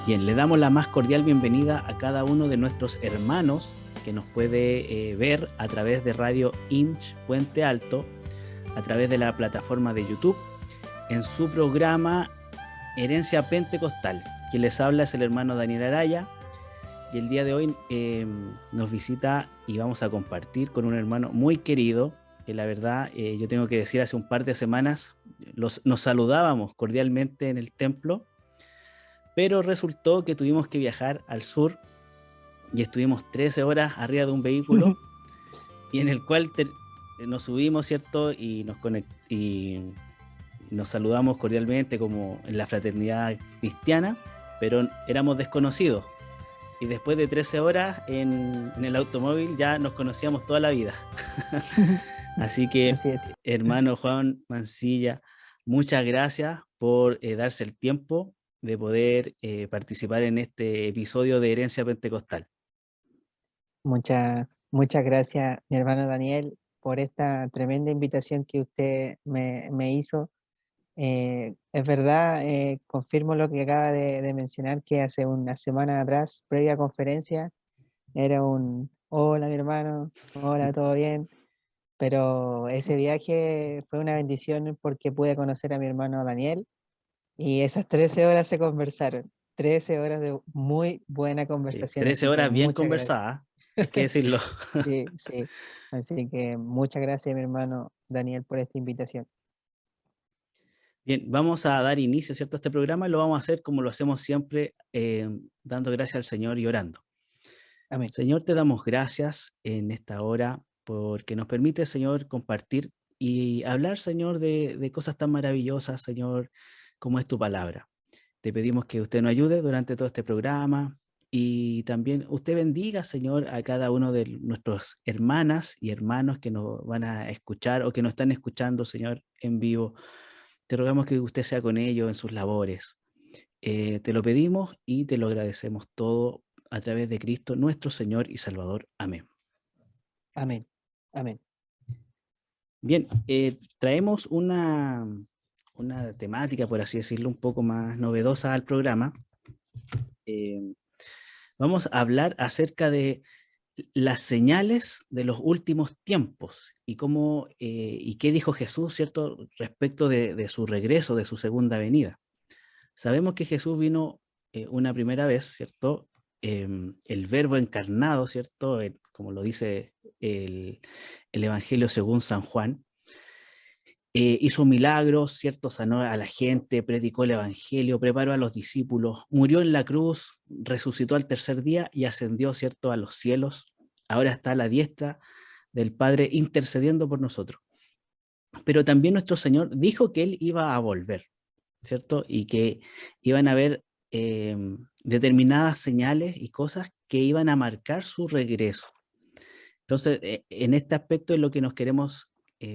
Bien, le damos la más cordial bienvenida a cada uno de nuestros hermanos que nos puede ver a través de Radio Inch Puente Alto, a través de la plataforma de YouTube, en su programa Herencia Pentecostal. Quien les habla es el hermano Daniel Araya, y el día de hoy nos visita y vamos a compartir con un hermano muy querido, que la verdad yo tengo que decir, hace un par de semanas nos saludábamos cordialmente en el templo, pero resultó que tuvimos que viajar al sur y estuvimos 13 horas arriba de un vehículo y en el cual nos subimos, ¿cierto? Y nos saludamos cordialmente como en la fraternidad cristiana, pero éramos desconocidos. Y después de 13 horas en el automóvil ya nos conocíamos toda la vida. Así que, Así es. hermano Juan Mancilla, muchas gracias por darse el tiempo de poder participar en este episodio de Herencia Pentecostal. Muchas gracias, mi hermano Daniel, por esta tremenda invitación que usted me hizo. Es verdad, confirmo lo que acaba de mencionar, que hace una semana atrás, previa conferencia, era un hola, mi hermano, hola, ¿todo bien? Pero ese viaje fue una bendición porque pude conocer a mi hermano Daniel y esas 13 horas se conversaron. 13 horas de muy buena Sí, conversación, 13 así que horas bien muchas gracias. conversadas, hay que decirlo. Sí, sí. Así que muchas gracias, mi hermano Daniel, por esta invitación. Bien, vamos a dar inicio, ¿cierto?, a este programa y lo vamos a hacer como lo hacemos siempre, dando gracias al Señor y orando. Amén. Señor, te damos gracias en esta hora porque nos permite, Señor, compartir y hablar, Señor, de cosas tan maravillosas, Señor, como es tu palabra. Te pedimos que usted nos ayude durante todo este programa y también usted bendiga, Señor, a cada uno de nuestros hermanas y hermanos que nos van a escuchar o que nos están escuchando, Señor, en vivo. Te rogamos que usted sea con ellos en sus labores. Te lo pedimos y te lo agradecemos todo a través de Cristo, nuestro Señor y Salvador. Amén. Amén. Amén. Bien, traemos una temática, por así decirlo, un poco más novedosa al programa. Eh, Vamos a hablar acerca de las señales de los últimos tiempos y cómo y qué dijo Jesús, ¿cierto?, respecto de su regreso, de su segunda venida. Sabemos que Jesús vino una primera vez, ¿cierto? El verbo encarnado, ¿cierto? Como lo dice el Evangelio según San Juan. Hizo milagros, ¿cierto? Sanó a la gente, predicó el Evangelio, preparó a los discípulos, murió en la cruz, resucitó al tercer día y ascendió, ¿cierto?, a los cielos. Ahora está a la diestra del Padre intercediendo por nosotros. Pero también nuestro Señor dijo que Él iba a volver, ¿cierto? Y que iban a haber determinadas señales y cosas que iban a marcar su regreso. Entonces, en este aspecto es lo que nos queremos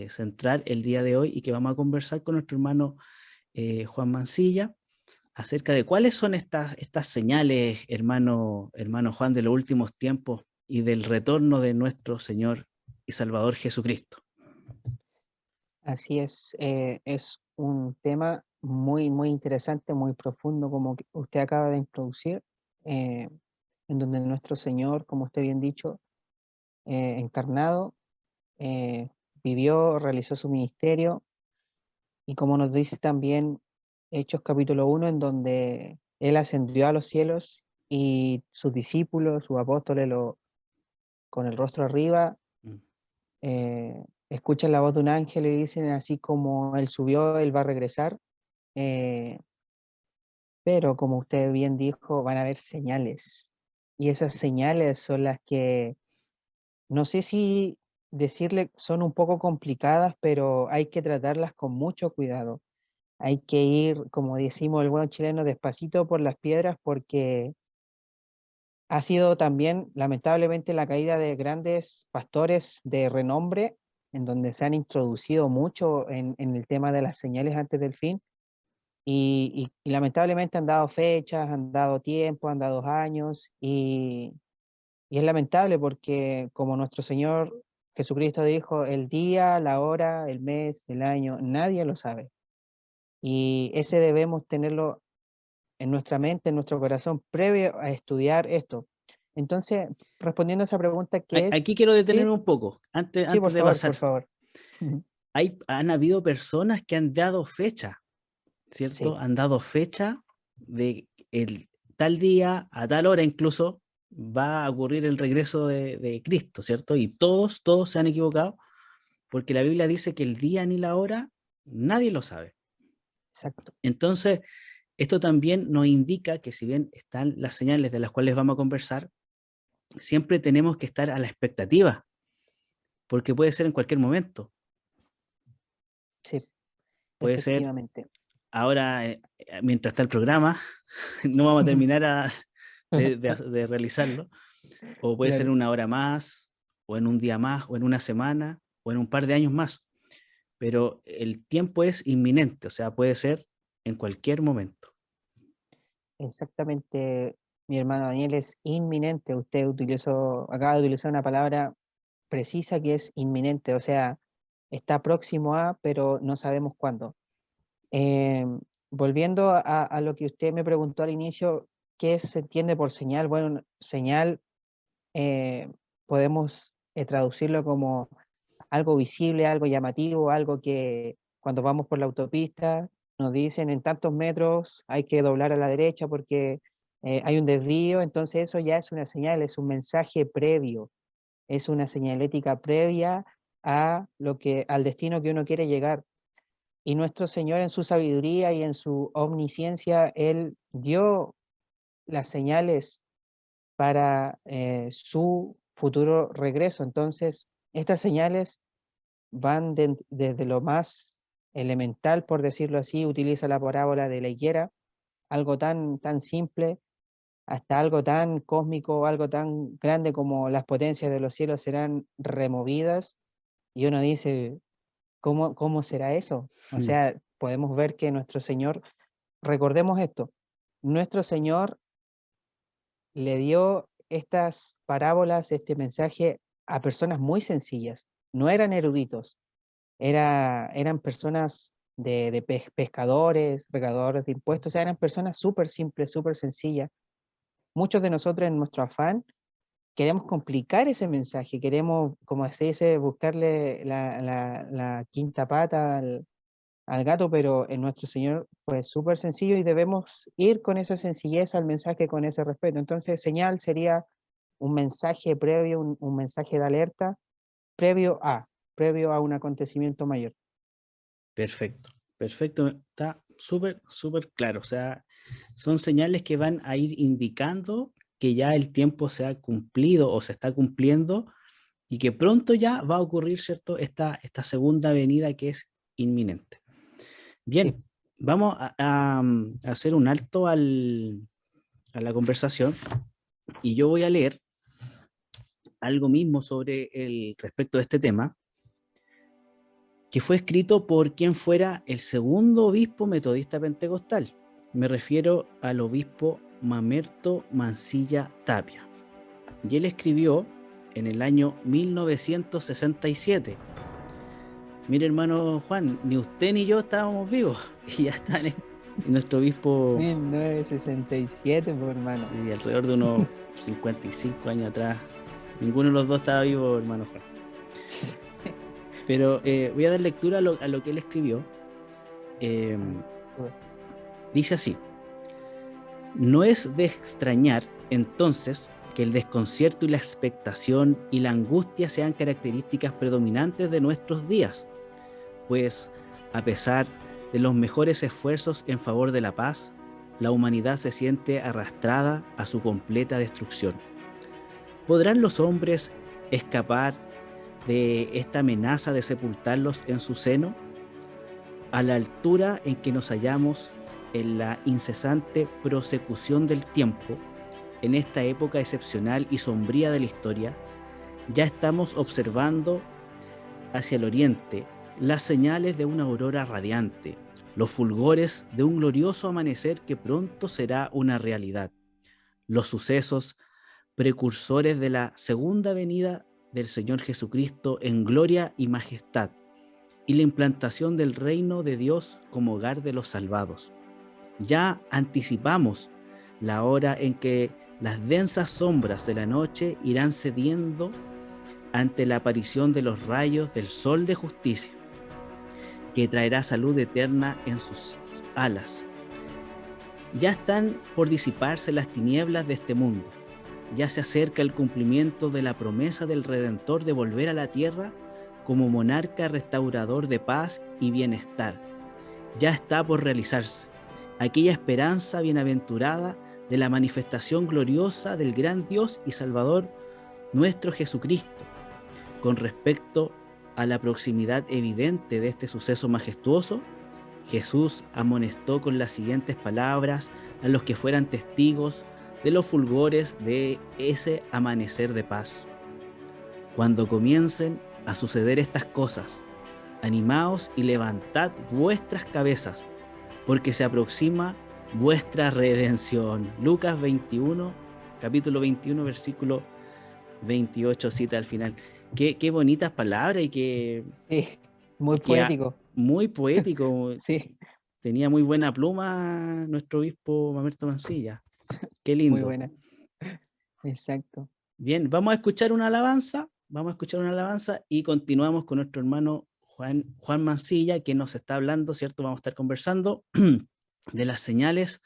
centrar el día de hoy y que vamos a conversar con nuestro hermano Juan Mancilla acerca de cuáles son estas señales, hermano Juan, de los últimos tiempos y del retorno de nuestro Señor y Salvador Jesucristo. Así es un tema muy interesante, muy profundo, como que usted acaba de introducir, eh, en donde nuestro Señor, como usted bien dicho, encarnado, eh, vivió, realizó su ministerio, y como nos dice también Hechos capítulo 1, en donde Él ascendió a los cielos y sus discípulos, sus apóstoles, con el rostro arriba, Mm. escuchan la voz de un ángel y dicen: así como Él subió, Él va a regresar. eh, pero como usted bien dijo, van a haber señales. Y esas señales son las que, no sé si decirle, son un poco complicadas, pero hay que tratarlas con mucho cuidado. Hay que ir, como decimos el buen chileno, despacito por las piedras, porque ha sido también, lamentablemente, la caída de grandes pastores de renombre, en donde se han introducido mucho en el tema de las señales antes del fin, y lamentablemente han dado fechas, han dado tiempo, han dado años, y es lamentable porque, como nuestro Señor Jesucristo dijo, el día, la hora, el mes, el año, nadie lo sabe. Y ese debemos tenerlo en nuestra mente, en nuestro corazón, previo a estudiar esto. Entonces, respondiendo a esa pregunta que es, Aquí quiero sí, detenerme un poco, antes, sí, antes de por pasar. favor. Ujú. Han habido personas que han dado fecha, ¿cierto? Sí, Han dado fecha de el tal día, a tal hora incluso, va a ocurrir el regreso de Cristo, ¿cierto? Y todos se han equivocado, porque la Biblia dice que el día ni la hora nadie lo sabe. exacto. Entonces, esto también nos indica que si bien están las señales de las cuales vamos a conversar, siempre tenemos que estar a la expectativa, porque puede ser en cualquier momento. Sí, Puede ser efectivamente. ahora, mientras está el programa, no vamos a terminar de realizarlo, o puede ser Claro, en una hora más, o en un día más, o en una semana, o en un par de años más. Pero el tiempo es inminente, o sea, puede ser en cualquier momento. exactamente. Mi hermano Daniel es inminente. Usted acaba de utilizar una palabra precisa que es inminente, o sea, está próximo a, pero no sabemos cuándo. Eh, Volviendo a lo que usted me preguntó al inicio, ¿qué se entiende por señal? Bueno, señal eh, podemos traducirlo como algo visible, algo llamativo, algo que cuando vamos por la autopista nos dicen en tantos metros hay que doblar a la derecha porque hay un desvío, entonces eso ya es una señal, es un mensaje previo, es una señalética previa al destino que uno quiere llegar. Y nuestro Señor en su sabiduría y en su omnisciencia, Él dio las señales para su futuro regreso. Entonces, estas señales van desde lo más elemental, por decirlo así, utiliza la parábola de la higuera, algo tan simple, hasta algo tan cósmico, algo tan grande como las potencias de los cielos serán removidas. Y uno dice, ¿cómo será eso? O Mm. sea, podemos ver que nuestro Señor, recordemos esto, nuestro Señor le dio estas parábolas, este mensaje a personas muy sencillas. No eran eruditos, eran personas de pescadores, recaudadores de impuestos, o sea, eran personas súper simples, súper sencillas. Muchos de nosotros en nuestro afán queremos complicar ese mensaje, queremos, como se dice, buscarle la quinta pata al gato, pero en nuestro Señor fue súper sencillo y debemos ir con esa sencillez al mensaje, con ese respeto. Entonces, señal sería un mensaje previo, un mensaje de alerta previo a un acontecimiento mayor. Perfecto, perfecto, está súper claro. O sea, son señales que van a ir indicando que ya el tiempo se ha cumplido o se está cumpliendo y que pronto ya va a ocurrir, ¿cierto? Esta segunda venida que es inminente. Sí, Bien, vamos a hacer un alto a la conversación y yo voy a leer algo mismo sobre el respecto de este tema, que fue escrito por quien fuera el segundo obispo metodista pentecostal. Me refiero al obispo Mamerto Mansilla Tapia. Y él escribió en el año 1967. Mire, hermano Juan, ni usted ni yo estábamos vivos. Y ya está nuestro obispo, 1967, pues, hermano. sí, alrededor de unos 55 años atrás. Ninguno de los dos estaba vivo, hermano Juan. Pero voy a dar lectura a lo que él escribió. Eh, Súper. Dice así: no es de extrañar, entonces, que el desconcierto y la expectación y la angustia sean características predominantes de nuestros días, pues, a pesar de los mejores esfuerzos en favor de la paz, la humanidad se siente arrastrada a su completa destrucción. ¿Podrán los hombres escapar de esta amenaza de sepultarlos en su seno? A la altura en que nos hallamos en la incesante prosecución del tiempo, en esta época excepcional y sombría de la historia, ya estamos observando hacia el oriente las señales de una aurora radiante, los fulgores de un glorioso amanecer que pronto será una realidad, los sucesos precursores de la segunda venida del Señor Jesucristo en gloria y majestad, y la implantación del reino de Dios como hogar de los salvados. Ya anticipamos la hora en que las densas sombras de la noche irán cediendo ante la aparición de los rayos del sol de justicia, que traerá salud eterna en sus alas. Ya están por disiparse las tinieblas de este mundo. Ya se acerca el cumplimiento de la promesa del Redentor de volver a la tierra como monarca restaurador de paz y bienestar. Ya está por realizarse aquella esperanza bienaventurada de la manifestación gloriosa del gran Dios y Salvador nuestro Jesucristo. Con respecto a la proximidad evidente de este suceso majestuoso, Jesús amonestó con las siguientes palabras a los que fueran testigos de los fulgores de ese amanecer de paz. Cuando comiencen a suceder estas cosas, animaos y levantad vuestras cabezas, porque se aproxima vuestra redención. Lucas 21, capítulo 21, versículo 28, cita al final. Qué bonitas palabras y Sí, muy poético. Muy poético. Sí. Tenía muy buena pluma nuestro obispo Mamerto Mancilla. Qué lindo. Muy buena. Exacto. Bien, vamos a escuchar una alabanza y continuamos con nuestro hermano Juan Mancilla, que nos está hablando, ¿cierto? Vamos a estar conversando de las señales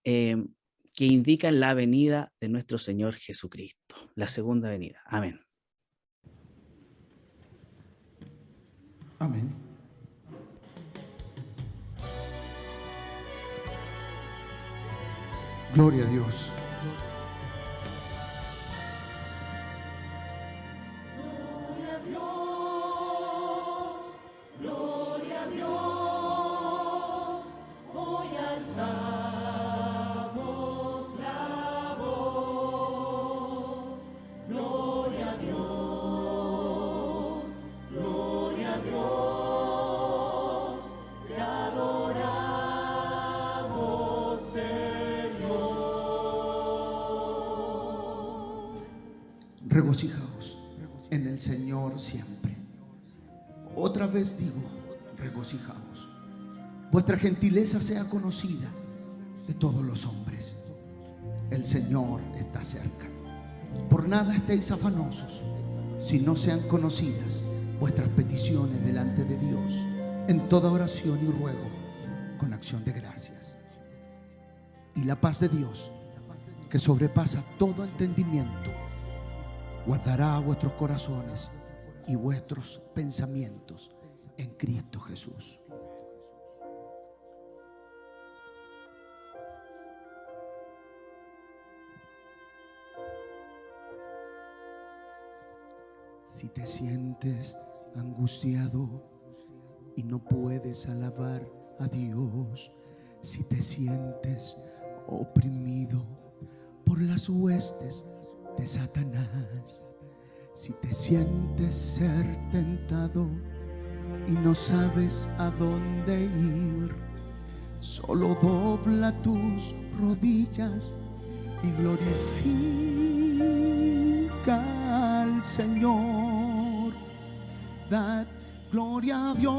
que indican la venida de nuestro Señor Jesucristo, la segunda venida. Amén. Amén. Gloria a Dios. Regocijaos en el Señor siempre. Otra vez digo, regocijaos. Vuestra gentileza sea conocida de todos los hombres. El Señor está cerca. Por nada estéis afanosos, si no sean conocidas vuestras peticiones delante de Dios, en toda oración y ruego, con acción de gracias. Y la paz de Dios, que sobrepasa todo entendimiento, guardará vuestros corazones y vuestros pensamientos en Cristo Jesús. Si te sientes angustiado y no puedes alabar a Dios, si te sientes oprimido por las huestes de Satanás, si te sientes ser tentado y no sabes a dónde ir, solo dobla tus rodillas y glorifica al Señor. Dad gloria a Dios,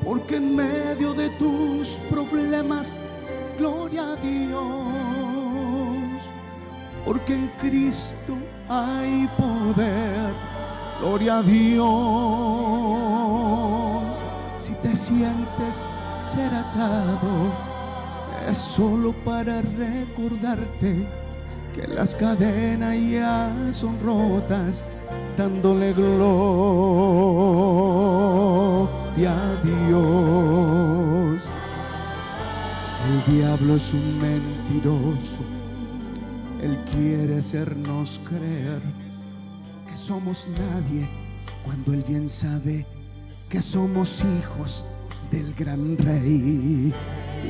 porque en medio de tus problemas, gloria a Dios, porque en Cristo hay poder. Gloria a Dios. Si te sientes ser atado, es solo para recordarte que las cadenas ya son rotas, dándole gloria a Dios. El diablo es un mentiroso. Él quiere hacernos creer que somos nadie, cuando Él bien sabe que somos hijos del gran Rey.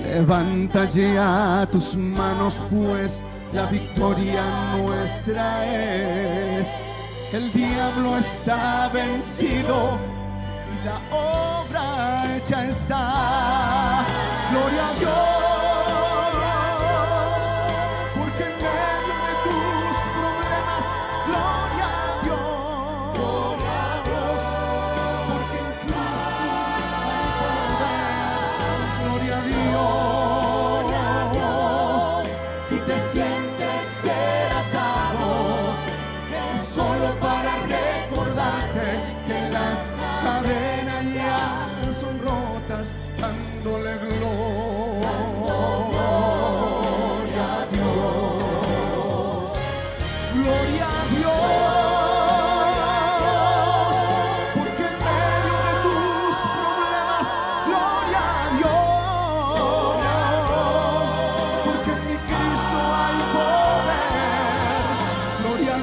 Levanta ya tus manos, pues la victoria nuestra es. El diablo está vencido y la obra hecha está. Gloria a Dios. solo para recordarte que las cadenas ya son rotas, dándole gloria a Dios. Gloria a Dios, porque en medio de tus problemas, gloria a Dios, porque en mi Cristo hay poder. Gloria a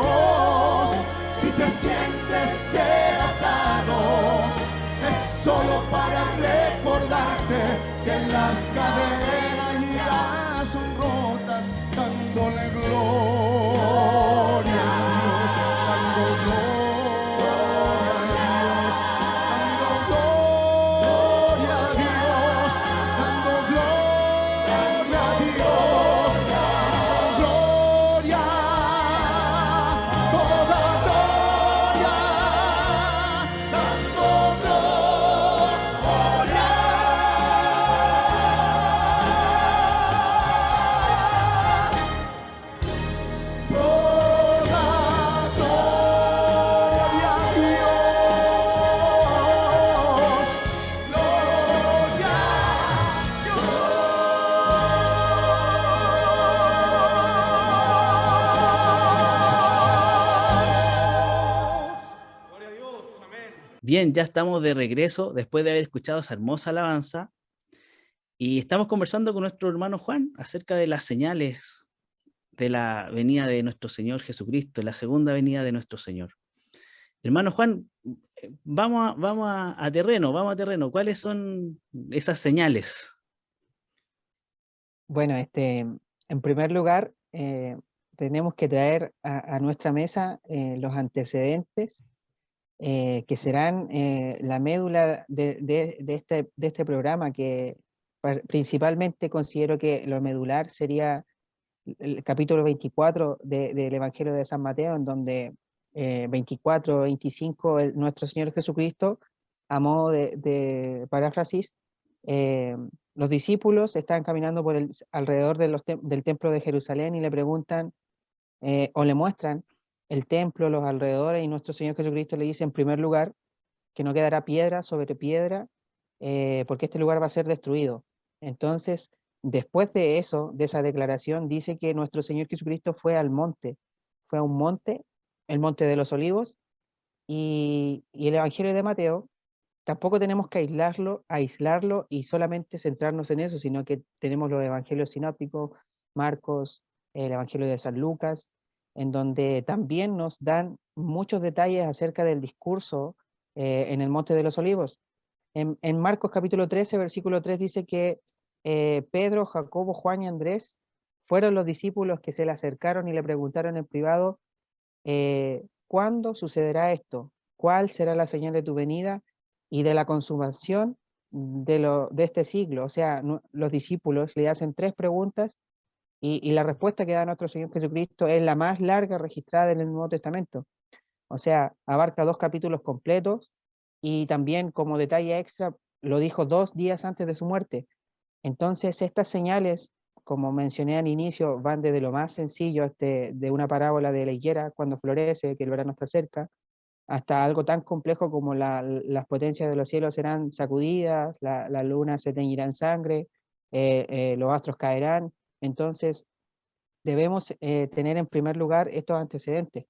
Dios, si te sientes ser atado, es solo para recordarte que las cadenas ya son rotas, dándole gloria a Dios, dando gloria a Dios, dando gloria a Dios, dando gloria a Dios, dando gloria, toda gloria, dando Bien, ya estamos de regreso después de haber escuchado esa hermosa alabanza y estamos conversando con nuestro hermano Juan acerca de las señales de la venida de nuestro Señor Jesucristo, la segunda venida de nuestro Señor. Hermano Juan, vamos a terreno. ¿Cuáles son esas señales? Bueno, en primer lugar, tenemos que traer a nuestra mesa los antecedentes que serán la médula de este programa, que principalmente considero que lo medular sería el capítulo 24 del Evangelio de San Mateo, en donde 24, 25, nuestro Señor Jesucristo, a modo de paráfrasis, los discípulos están caminando alrededor del templo de Jerusalén y le preguntan o le muestran el templo, los alrededores, y nuestro Señor Jesucristo le dice en primer lugar que no quedará piedra sobre piedra, porque este lugar va a ser destruido. Entonces, después de eso, de esa declaración, dice que nuestro Señor Jesucristo fue a un monte, el monte de los Olivos, y el Evangelio de Mateo tampoco tenemos que aislarlo y solamente centrarnos en eso, sino que tenemos los evangelios sinópticos, Marcos, el Evangelio de San Lucas, en donde también nos dan muchos detalles acerca del discurso en el Monte de los Olivos. En Marcos capítulo 13, versículo 3 dice que Pedro, Jacobo, Juan y Andrés fueron los discípulos que se le acercaron y le preguntaron en privado, ¿cuándo sucederá esto? ¿Cuál será la señal de tu venida y de la consumación de este siglo? O sea, los discípulos le hacen 3 preguntas y la respuesta que da nuestro Señor Jesucristo es la más larga registrada en el Nuevo Testamento. O sea, abarca 2 capítulos completos y también, como detalle extra, lo dijo 2 días antes de su muerte. Entonces, estas señales, como mencioné al inicio, van desde lo más sencillo, de una parábola de la higuera cuando florece, que el verano está cerca, hasta algo tan complejo como las potencias de los cielos serán sacudidas, la luna se teñirá en sangre, los astros caerán. Entonces, debemos tener en primer lugar estos antecedentes,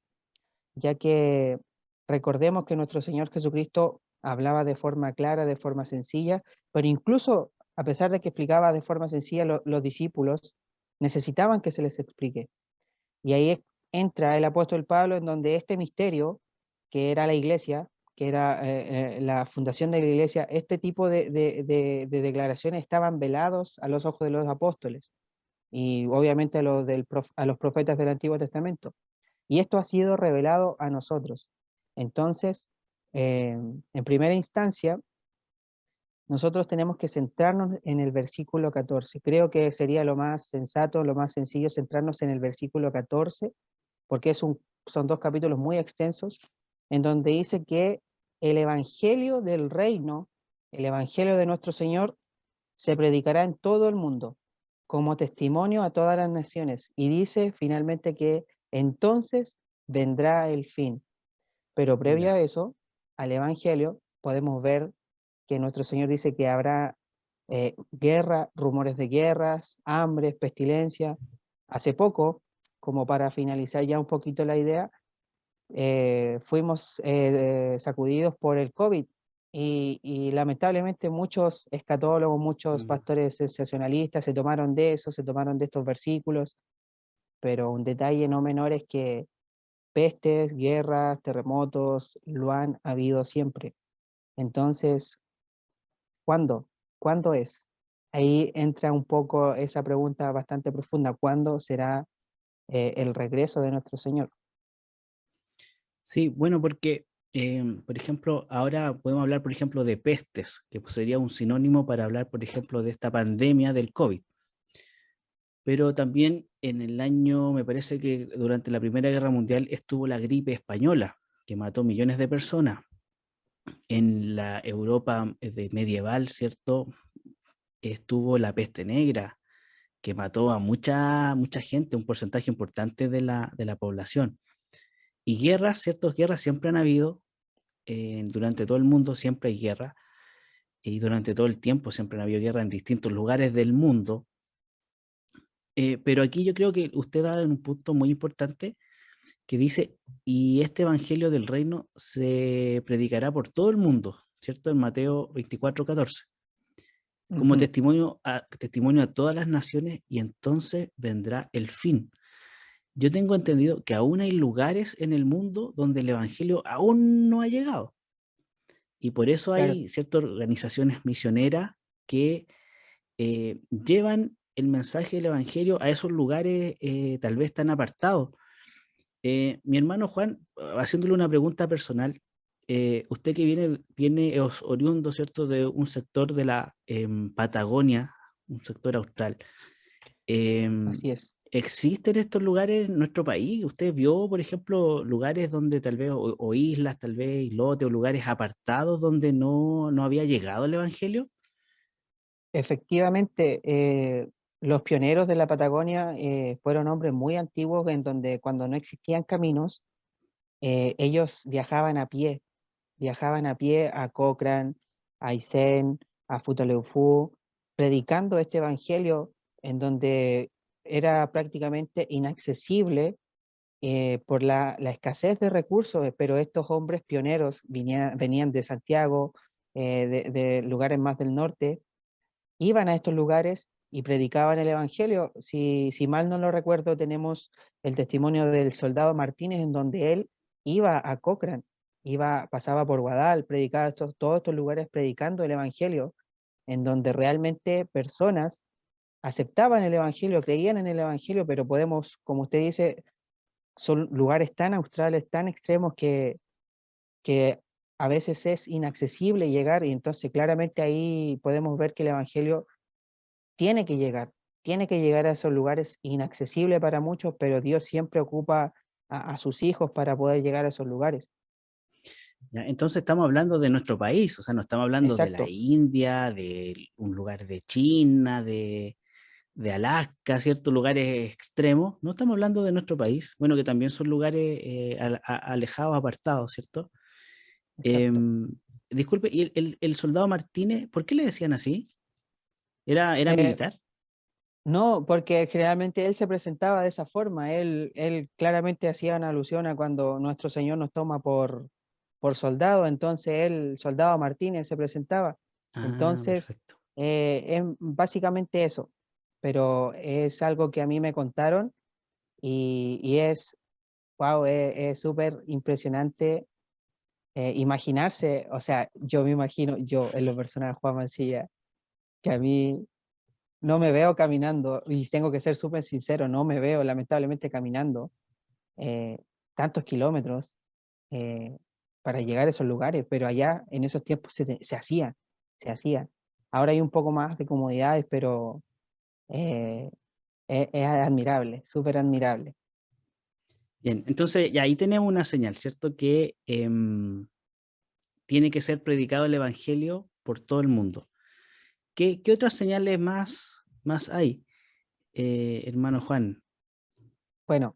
ya que recordemos que nuestro Señor Jesucristo hablaba de forma clara, de forma sencilla, pero incluso a pesar de que explicaba de forma sencilla, los discípulos necesitaban que se les explique. Y ahí entra el apóstol Pablo, en donde este misterio, que era la iglesia, que era la fundación de la iglesia, este tipo de declaraciones estaban velados a los ojos de los apóstoles y obviamente a los profetas del Antiguo Testamento. Y esto ha sido revelado a nosotros. Entonces, en primera instancia, nosotros tenemos que centrarnos en el versículo 14. Creo que sería lo más sensato, lo más sencillo, centrarnos en el versículo 14, porque son 2 capítulos muy extensos, en donde dice que el evangelio del reino, el evangelio de nuestro Señor, se predicará en todo el mundo, como testimonio a todas las naciones. Y dice finalmente que entonces vendrá el fin. Pero previo Ya. a eso, al Evangelio, podemos ver que nuestro Señor dice que habrá guerra, rumores de guerras, hambres, pestilencia. Hace poco, como para finalizar ya un poquito la idea, fuimos sacudidos por el COVID y lamentablemente muchos escatólogos, muchos Mm. pastores sensacionalistas se tomaron de eso, se tomaron de estos versículos, pero un detalle no menor es que pestes, guerras, terremotos, lo han habido siempre. Entonces, ¿cuándo? ¿Cuándo es? Ahí entra un poco esa pregunta bastante profunda. ¿Cuándo será el regreso de nuestro Señor? Sí, bueno, porque, por ejemplo, ahora podemos hablar, por ejemplo, de pestes, que pues sería un sinónimo para hablar, por ejemplo, de esta pandemia del COVID. Pero también en el año, me parece que durante la Primera Guerra Mundial estuvo la gripe española, que mató millones de personas. En la Europa de medieval, ¿cierto? Estuvo la peste negra, que mató a mucha gente, un porcentaje importante de la población. Y guerras, ¿cierto? Guerras siempre han habido, durante todo el mundo siempre hay guerra, y durante todo el tiempo siempre han habido guerra en distintos lugares del mundo. Pero aquí yo creo que usted da un punto muy importante que dice, y este evangelio del reino se predicará por todo el mundo, ¿cierto? En Mateo 24:14, como Ujú. testimonio a todas las naciones, y entonces vendrá el fin. Yo tengo entendido que aún hay lugares en el mundo donde el evangelio aún no ha llegado. Y por eso Claro, hay ciertas organizaciones misioneras que llevan el mensaje del evangelio a esos lugares tal vez tan apartados. Mi hermano Juan, haciéndole una pregunta personal, usted que es oriundo, ¿cierto?, de un sector de la Patagonia, un sector austral. em, así es. ¿Existen estos lugares en nuestro país? ¿Usted vio, por ejemplo, lugares donde tal vez, o islas, tal vez, islotes, o lugares apartados donde no había llegado el evangelio? Efectivamente, los pioneros de la Patagonia fueron hombres muy antiguos en donde cuando no existían caminos, ellos viajaban a pie a Cochrane, a Aysén, a Futaleufú, predicando este evangelio en donde era prácticamente inaccesible por la escasez de recursos, pero estos hombres pioneros venían de Santiago, de lugares más del norte, iban a estos lugares y predicaban el evangelio. Si mal no lo recuerdo, tenemos el testimonio del soldado Martínez en donde él iba a Cochrane, pasaba por Guadal, predicaba todos estos lugares predicando el evangelio, en donde realmente personas aceptaban el evangelio, creían en el evangelio, pero podemos, como usted dice, son lugares tan australes, tan extremos que a veces es inaccesible llegar y entonces claramente ahí podemos ver que el evangelio tiene que llegar, tiene que llegar a esos lugares inaccesibles para muchos, pero Dios siempre ocupa a sus hijos para poder llegar a esos lugares. ¿Ya? Entonces estamos hablando de nuestro país, o sea, no estamos hablando de la Exacto, India, de un lugar de China, de Alaska, ciertos lugares extremos. No estamos hablando de nuestro país, bueno, que también son lugares alejados, apartados, ¿cierto? exacto. Em, Disculpe, ¿y el soldado Martínez, por qué le decían así? ¿Era Eh, militar? no, porque generalmente él se presentaba de esa forma, él claramente hacía una alusión a cuando nuestro Señor nos toma por soldado, entonces él, soldado Martínez, se presentaba. Ah, Entonces, perfecto. es básicamente eso, pero es algo que a mí me contaron y es, wow, es súper impresionante imaginarse, o sea, yo me imagino, yo en lo personal, Juan Mancilla, que a mí no me veo caminando, y tengo que ser súper sincero, no me veo lamentablemente caminando eh, tantos kilómetros eh, para llegar a esos lugares, pero allá en esos tiempos se hacía, se hacía. Ahora hay un poco más de comodidades, pero eh, es admirable, súper admirable. Bien, entonces ya ahí tenemos una señal, ¿cierto? Que tiene que ser predicado el Evangelio por todo el mundo. ¿Qué otras señales más hay, hermano Juan? Bueno.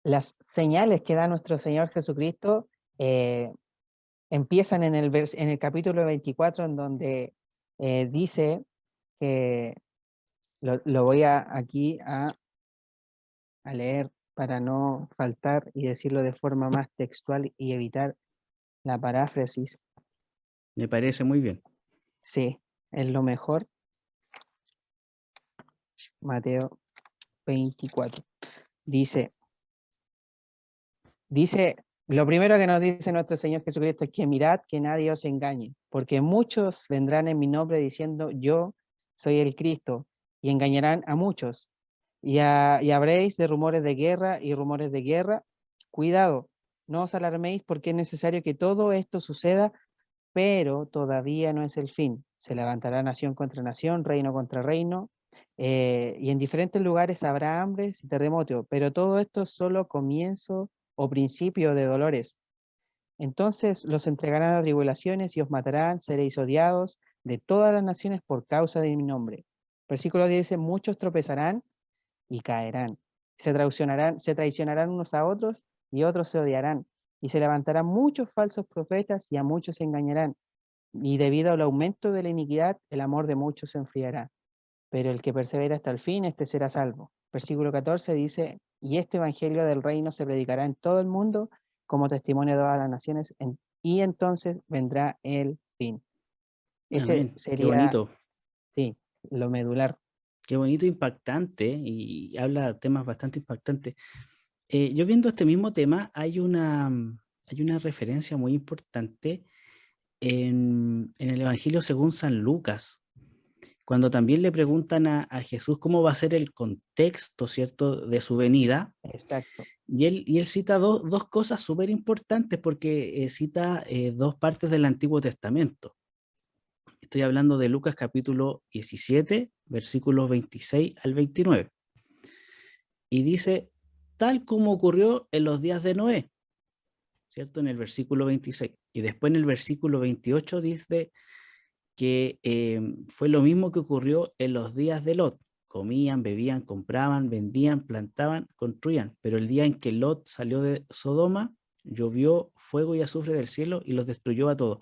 las señales que da nuestro Señor Jesucristo empiezan en el capítulo 24, en donde dice que, lo voy aquí a leer para no faltar y decirlo de forma más textual y evitar la paráfrasis. Me parece muy bien. Sí, es lo mejor. Mateo 24. Dice, lo primero que nos dice nuestro Señor Jesucristo es que mirad que nadie os engañe, porque muchos vendrán en mi nombre diciendo yo soy el Cristo, y engañarán a muchos. Y habréis de rumores de guerra y rumores de guerra. Cuidado, no os alarméis porque es necesario que todo esto suceda, pero todavía no es el fin. Se levantará nación contra nación, reino contra reino, y en diferentes lugares habrá hambres y terremotos, pero todo esto es solo comienzo o principio de dolores. Entonces los entregarán a tribulaciones y os matarán, seréis odiados de todas las naciones por causa de mi nombre. Versículo 10 dice, muchos tropezarán y caerán. Se traicionarán unos a otros y otros se odiarán. Y se levantarán muchos falsos profetas y a muchos se engañarán. Y debido al aumento de la iniquidad, el amor de muchos se enfriará. Pero el que persevera hasta el fin, este será salvo. Versículo 14 dice, y este evangelio del reino se predicará en todo el mundo como testimonio de todas las naciones, y entonces vendrá el fin. Ese Amén. Qué sería, bonito. sí, lo medular. Qué bonito, impactante, y habla de temas bastante impactantes. Yo viendo este mismo tema, hay una referencia muy importante en el Evangelio según San Lucas, cuando también le preguntan a Jesús cómo va a ser el contexto, ¿cierto?, de su venida. Exacto. Y él cita dos cosas súper importantes porque cita dos partes del Antiguo Testamento. Estoy hablando de Lucas capítulo 17, versículos 26 al 29. Y dice, tal como ocurrió en los días de Noé, ¿cierto? En el versículo 26. Y después en el versículo 28 dice que fue lo mismo que ocurrió en los días de Lot. Comían, bebían, compraban, vendían, plantaban, construían. Pero el día en que Lot salió de Sodoma, llovió fuego y azufre del cielo y los destruyó a todos.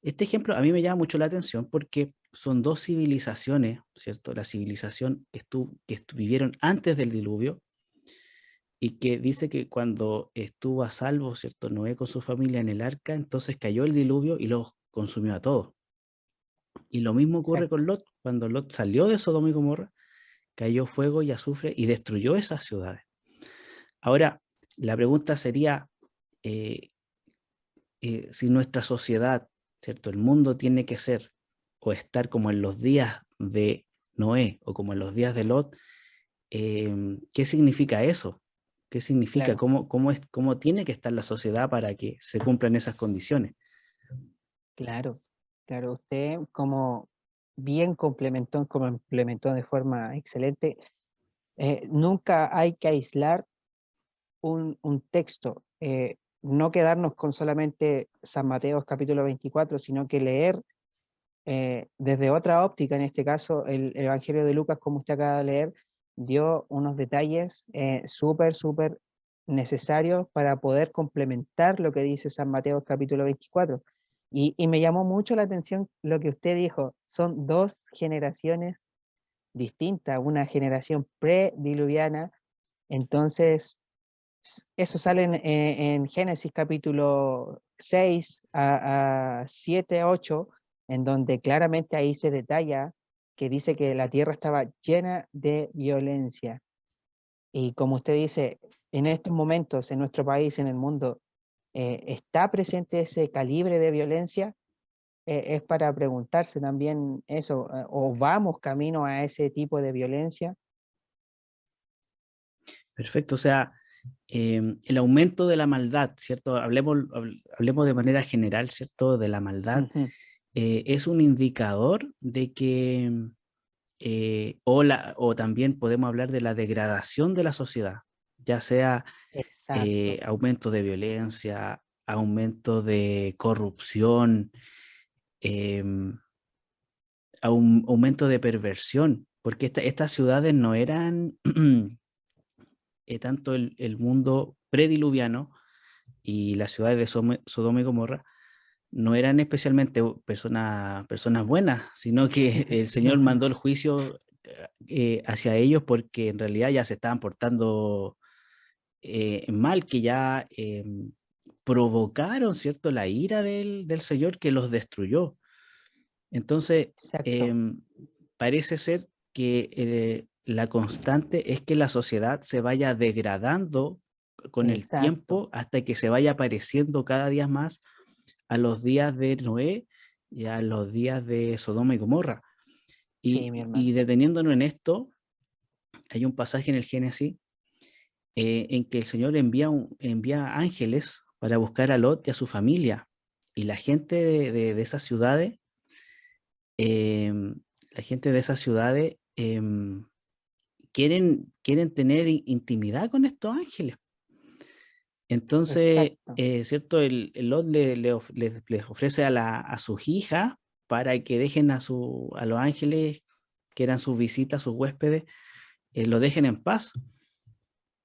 Este ejemplo a mí me llama mucho la atención porque son dos civilizaciones, ¿cierto? La civilización que vivieron antes del diluvio y que dice que cuando estuvo a salvo, ¿cierto? Noé con su familia en el arca, entonces cayó el diluvio y los consumió a todos. Y lo mismo ocurre Exacto. con Lot. Cuando Lot salió de Sodoma y Gomorra, cayó fuego y azufre y destruyó esas ciudades. Ahora, la pregunta sería, eh, si nuestra sociedad, ¿cierto? El mundo tiene que ser o estar como en los días de Noé o como en los días de Lot, ¿qué significa eso? ¿Qué significa? Claro. ¿Cómo tiene que estar la sociedad para que se cumplan esas condiciones? Claro, claro, usted como bien complementó de forma excelente, nunca hay que aislar un texto, no quedarnos con solamente San Mateo capítulo 24, sino que leer desde otra óptica, en este caso el Evangelio de Lucas, como usted acaba de leer, dio unos detalles súper necesarios para poder complementar lo que dice San Mateo capítulo 24. Y me llamó mucho la atención lo que usted dijo, son dos generaciones distintas, una generación prediluviana, entonces eso sale en Génesis capítulo 6 a 7, 8, en donde claramente ahí se detalla que dice que la tierra estaba llena de violencia. Y como usted dice, en estos momentos, en nuestro país, en el mundo, ¿está presente ese calibre de violencia? Es para preguntarse también eso, ¿o vamos camino a ese tipo de violencia? Perfecto, o sea, el aumento de la maldad, ¿cierto? Hablemos de manera general, ¿cierto? De la maldad, Ujú. es un indicador de que, o también podemos hablar de la degradación de la sociedad, ya sea Exacto, aumento de violencia, aumento de corrupción, em, aumento de perversión, porque estas ciudades no eran, tanto el mundo prediluviano y las ciudades de Sodoma y Gomorra no eran especialmente personas buenas, sino que el Señor mandó el juicio hacia ellos porque en realidad ya se estaban portando mal, que ya provocaron, ¿cierto?, la ira del Señor que los destruyó. Entonces, Exacto, parece ser que la constante es que la sociedad se vaya degradando con el exacto. tiempo hasta que se vaya pareciendo cada día más a los días de Noé y a los días de Sodoma y Gomorra. Sí, mi Y hermano. deteniéndonos en esto, hay un pasaje en el Génesis en que el Señor envía ángeles para buscar a Lot y a su familia. Y la gente de esas ciudades, la gente de esas ciudades quieren tener intimidad con estos ángeles. Entonces, Exacto. ¿cierto? El Lot les ofrece a sus hijas para que dejen a los ángeles, que eran sus visitas, sus huéspedes, lo dejen en paz.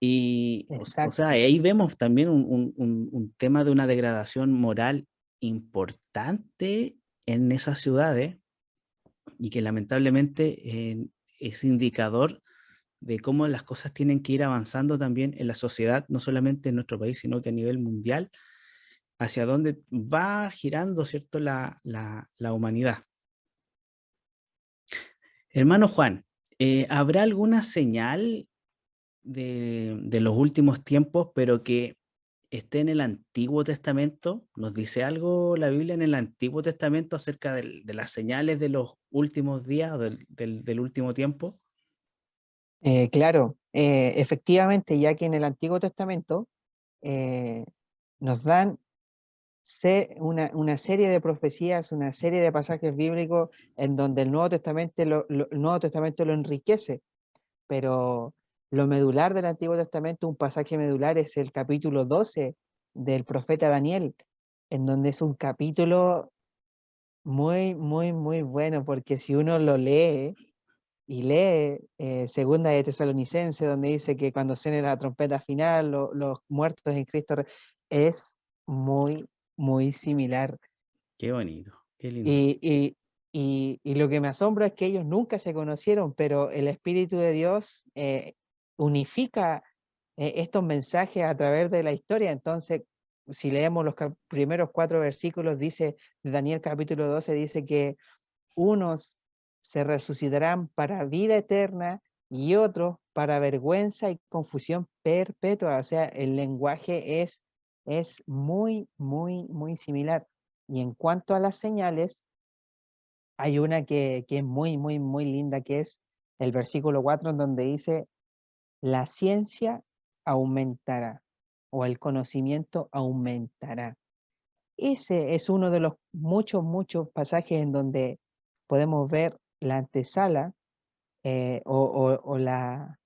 Y, o sea, Exacto. ahí vemos también un tema de una degradación moral importante en esas ciudades y que lamentablemente es indicador de cómo las cosas tienen que ir avanzando también en la sociedad, no solamente en nuestro país, sino que a nivel mundial, hacia dónde va girando, ¿cierto?, la humanidad. Hermano Juan, ¿habrá alguna señal de los últimos tiempos, pero que esté en el Antiguo Testamento? ¿Nos dice algo la Biblia en el Antiguo Testamento acerca de las señales de los últimos días o del último tiempo? Claro, efectivamente, ya que en el Antiguo Testamento eh, nos dan una serie de profecías, una serie de pasajes bíblicos en donde el Nuevo Testamento el Nuevo Testamento lo enriquece, pero lo medular del Antiguo Testamento, un pasaje medular es el capítulo 12 del profeta Daniel, en donde es un capítulo muy, muy, muy bueno, porque si uno lo lee y lee Segunda de Tesalonicenses, donde dice que cuando suene la trompeta final, los muertos en Cristo, es muy, muy similar. Qué bonito, qué lindo. Y, y, y lo que me asombra es que ellos nunca se conocieron, pero el Espíritu de Dios unifica estos mensajes a través de la historia. Entonces, si leemos los primeros 4 versículos, dice, de Daniel capítulo 12, dice que unos se resucitarán para vida eterna y otros para vergüenza y confusión perpetua. O sea, el lenguaje es muy, muy, muy similar. Y en cuanto a las señales, hay una que es muy, muy, muy linda, que es el versículo 4, en donde dice, la ciencia aumentará o el conocimiento aumentará. Ese es uno de los muchos, muchos pasajes en donde podemos ver la antesala o la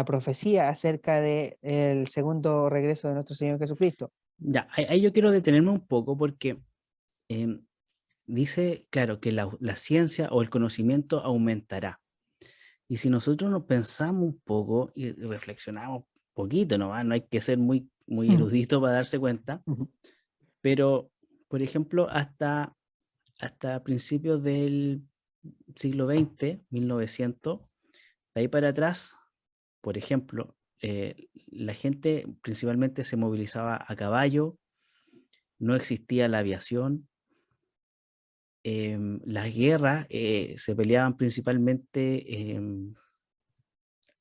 profecía acerca del segundo regreso de nuestro Señor Jesucristo. Ya, ahí yo quiero detenerme un poco porque em, dice, claro, que la ciencia o el conocimiento aumentará. Y si nosotros nos pensamos un poco y reflexionamos un poquito nomás, no hay que ser muy Mm. erudito para darse cuenta, Ujú. pero, por ejemplo, hasta principios del siglo XX, 1900, de ahí para atrás, por ejemplo, la gente principalmente se movilizaba a caballo, no existía la aviación, las guerras se peleaban principalmente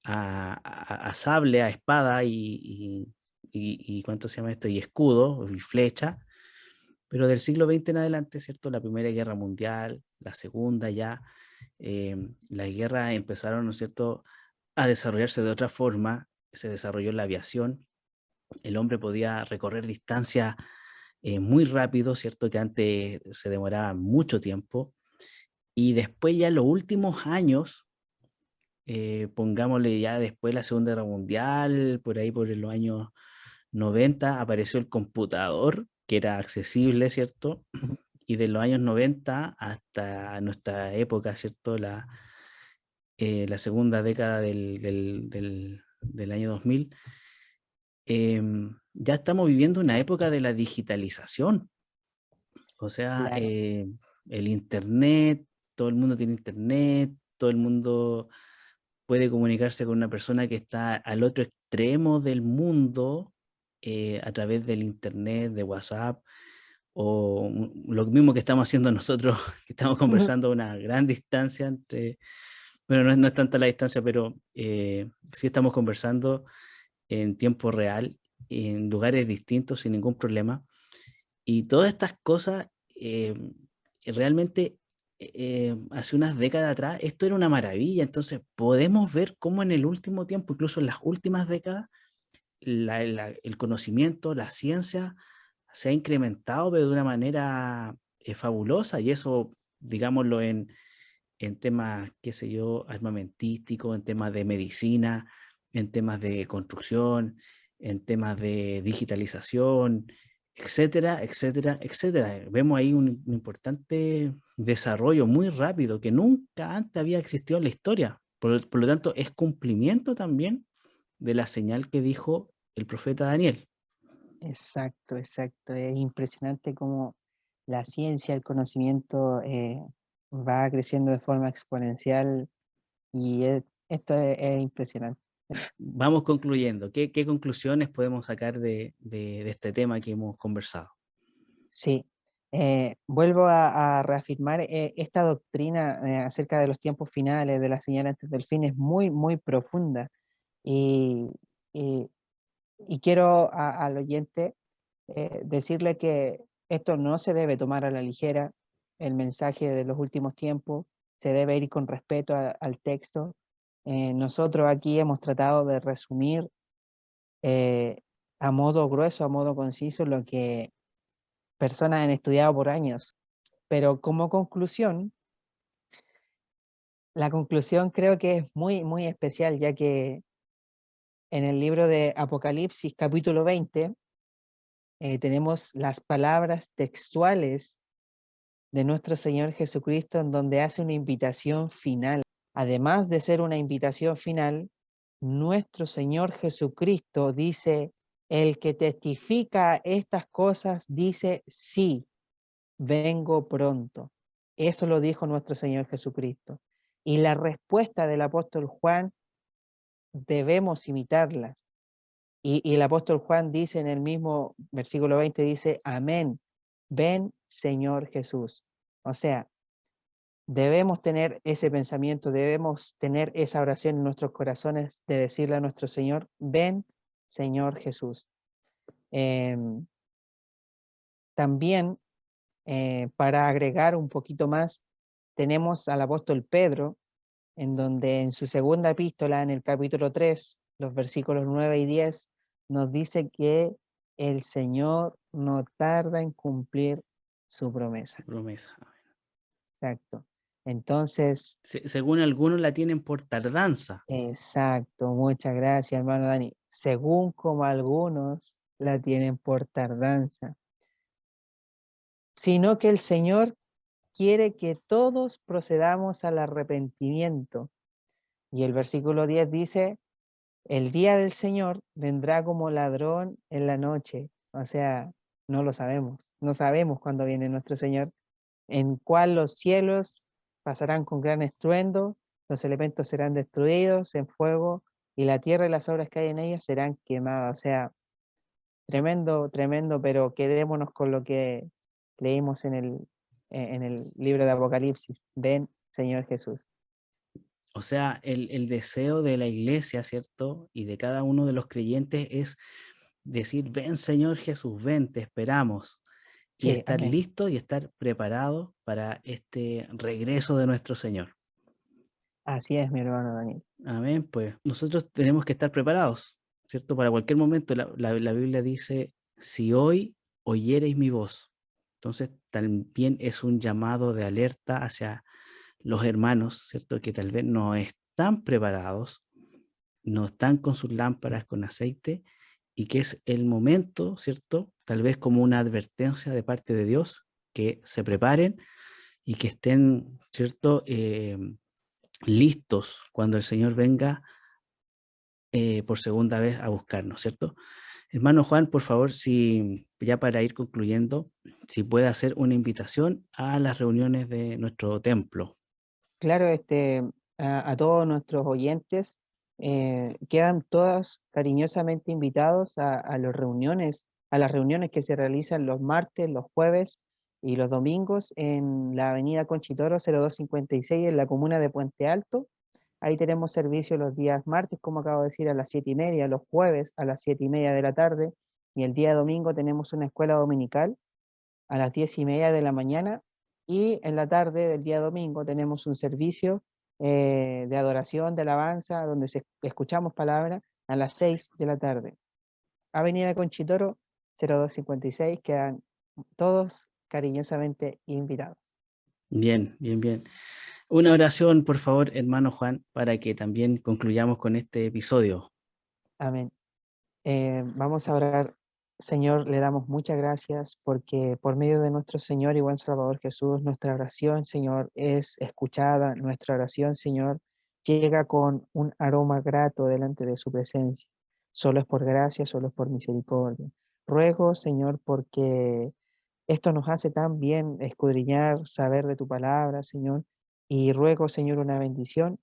a sable, a espada y ¿cuánto se llama esto? Y escudo y flecha, pero del siglo XX en adelante, ¿cierto? La Primera Guerra Mundial, la Segunda ya, las guerras empezaron, ¿no es cierto?, a desarrollarse de otra forma, se desarrolló la aviación, el hombre podía recorrer distancias muy rápido, ¿cierto? Que antes se demoraba mucho tiempo. Y después ya en los últimos años, pongámosle ya después de la Segunda Guerra Mundial, por ahí por los años 90, apareció el computador, que era accesible, ¿cierto? Y de los años 90 hasta nuestra época, ¿cierto? La segunda década del año 2000, ya estamos viviendo una época de la digitalización. O sea, Claro. el internet, todo el mundo tiene internet, todo el mundo puede comunicarse con una persona que está al otro extremo del mundo a través del internet, de WhatsApp, o lo mismo que estamos haciendo nosotros, que estamos conversando a una gran distancia entre, bueno, no es tanta la distancia, pero sí estamos conversando en tiempo real, en lugares distintos, sin ningún problema. Y todas estas cosas, realmente, hace unas décadas atrás, esto era una maravilla. Entonces, podemos ver cómo en el último tiempo, incluso en las últimas décadas, el conocimiento, la ciencia, se ha incrementado pero de una manera fabulosa. Y eso, digámoslo, en temas, qué sé yo, armamentísticos, en temas de medicina, en temas de construcción, en temas de digitalización, etcétera, etcétera, etcétera. Vemos ahí un importante desarrollo muy rápido que nunca antes había existido en la historia. Por lo tanto, es cumplimiento también de la señal que dijo el profeta Daniel. Exacto, exacto. Es impresionante cómo la ciencia, el conocimiento va creciendo de forma exponencial y esto es impresionante. Vamos concluyendo. ¿Qué conclusiones podemos sacar de este tema que hemos conversado? Sí, vuelvo a reafirmar esta doctrina acerca de los tiempos finales, de la señal antes del fin, es muy, muy profunda. Y, y- y quiero al oyente decirle que esto no se debe tomar a la ligera, el mensaje de los últimos tiempos, se debe ir con respeto al texto. Nosotros aquí hemos tratado de resumir eh, a modo grueso, a modo conciso, lo que personas han estudiado por años. Pero como conclusión, la conclusión creo que es muy, muy especial, ya que en el libro de Apocalipsis, capítulo 20, tenemos las palabras textuales de nuestro Señor Jesucristo, en donde hace una invitación final. Además de ser una invitación final, nuestro Señor Jesucristo dice, el que testifica estas cosas dice, sí, vengo pronto. Eso lo dijo nuestro Señor Jesucristo. Y la respuesta del apóstol Juan debemos imitarlas. Y el apóstol Juan dice en el mismo versículo 20, dice, amén, ven Señor Jesús. O sea, debemos tener ese pensamiento, debemos tener esa oración en nuestros corazones de decirle a nuestro Señor, ven Señor Jesús. También, para agregar un poquito más, tenemos al apóstol Pedro, en donde en su segunda epístola, en el capítulo 3, los versículos 9 y 10, nos dice que el Señor no tarda en cumplir su promesa. Promesa. Exacto. Entonces, Según algunos la tienen por tardanza. exacto, muchas gracias, hermano Dani. Según como algunos la tienen por tardanza, sino que el Señor quiere que todos procedamos al arrepentimiento. Y el versículo 10 dice, el día del Señor vendrá como ladrón en la noche. O sea, no lo sabemos. No sabemos cuándo viene nuestro Señor, en cual los cielos pasarán con gran estruendo, los elementos serán destruidos en fuego, y la tierra y las obras que hay en ella serán quemadas. O sea, tremendo, tremendo, pero quedémonos con lo que leímos en el libro de Apocalipsis. Ven, Señor Jesús. O sea, el deseo de la iglesia, ¿cierto? Y de cada uno de los creyentes es decir, ven Señor Jesús, ven, te esperamos. Y Sí, estar amén. listos y estar preparados para este regreso de nuestro Señor. Así es, mi hermano Daniel. Amén. Pues nosotros tenemos que estar preparados, ¿cierto? Para cualquier momento. La Biblia dice, si hoy oyereis mi voz. Entonces también es un llamado de alerta hacia los hermanos, ¿cierto? Que tal vez no están preparados, no están con sus lámparas con aceite y que es el momento, ¿cierto? Tal vez como una advertencia de parte de Dios, que se preparen y que estén, ¿cierto? Listos cuando el Señor venga por segunda vez a buscarnos, ¿cierto? Hermano Juan, por favor, si ya para ir concluyendo, si puede hacer una invitación a las reuniones de nuestro templo. Claro, a todos nuestros oyentes quedan todos cariñosamente invitados a las reuniones que se realizan los martes, los jueves y los domingos en la avenida Conchitoro 0256 en la comuna de Puente Alto. Ahí tenemos servicio los días martes, como acabo de decir, a las 7:30, los jueves a las 7:30 de la tarde, y el día domingo tenemos una escuela dominical a las 10:30 de la mañana, y en la tarde del día domingo tenemos un servicio de adoración, de alabanza, donde escuchamos palabra a las 6 de la tarde. Avenida Conchitoro 0256, quedan todos cariñosamente invitados. Bien, bien, bien. Una oración, por favor, hermano Juan, para que también concluyamos con este episodio. Amén. Vamos a orar. Señor, le damos muchas gracias porque por medio de nuestro Señor y buen Salvador Jesús, nuestra oración, Señor, es escuchada. Nuestra oración, Señor, llega con un aroma grato delante de su presencia. Solo es por gracia, solo es por misericordia. Ruego, Señor, porque esto nos hace tan bien escudriñar, saber de tu palabra, Señor, y ruego, Señor, una bendición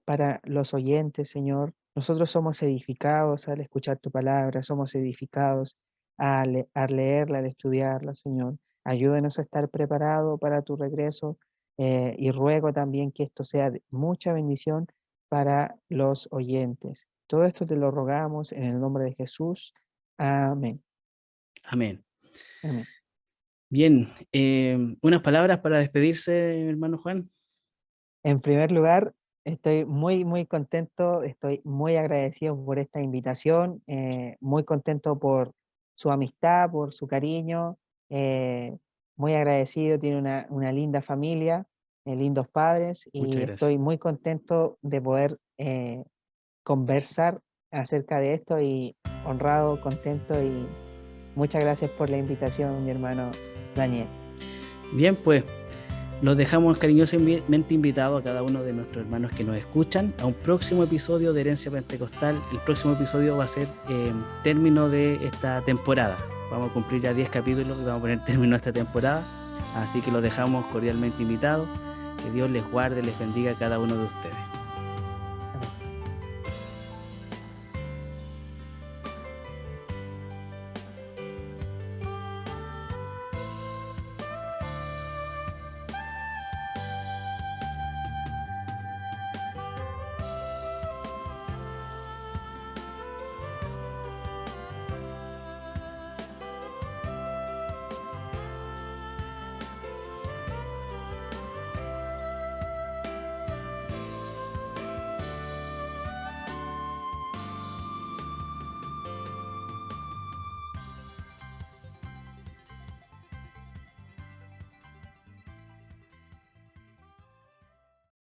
para los oyentes, Señor. Nosotros somos edificados al escuchar tu palabra, somos edificados al leerla, al estudiarla, Señor. Ayúdenos a estar preparados para tu regreso, y ruego también que esto sea de mucha bendición para los oyentes. Todo esto te lo rogamos en el nombre de Jesús. Amén. Amén. Amén. Bien, unas palabras para despedirse, hermano Juan. En primer lugar, estoy muy, muy contento, estoy muy agradecido por esta invitación, muy contento por su amistad, por su cariño, muy agradecido, tiene una linda familia, lindos padres, y Muchas gracias. estoy muy contento de poder conversar acerca de esto, y honrado, contento, y muchas gracias por la invitación, mi hermano Daniel. Bien, pues los dejamos cariñosamente invitados a cada uno de nuestros hermanos que nos escuchan a un próximo episodio de Herencia Pentecostal. El próximo episodio va a ser término de esta temporada. Vamos a cumplir ya 10 capítulos y vamos a poner término a esta temporada. Así que los dejamos cordialmente invitados. Que Dios les guarde, les bendiga a cada uno de ustedes.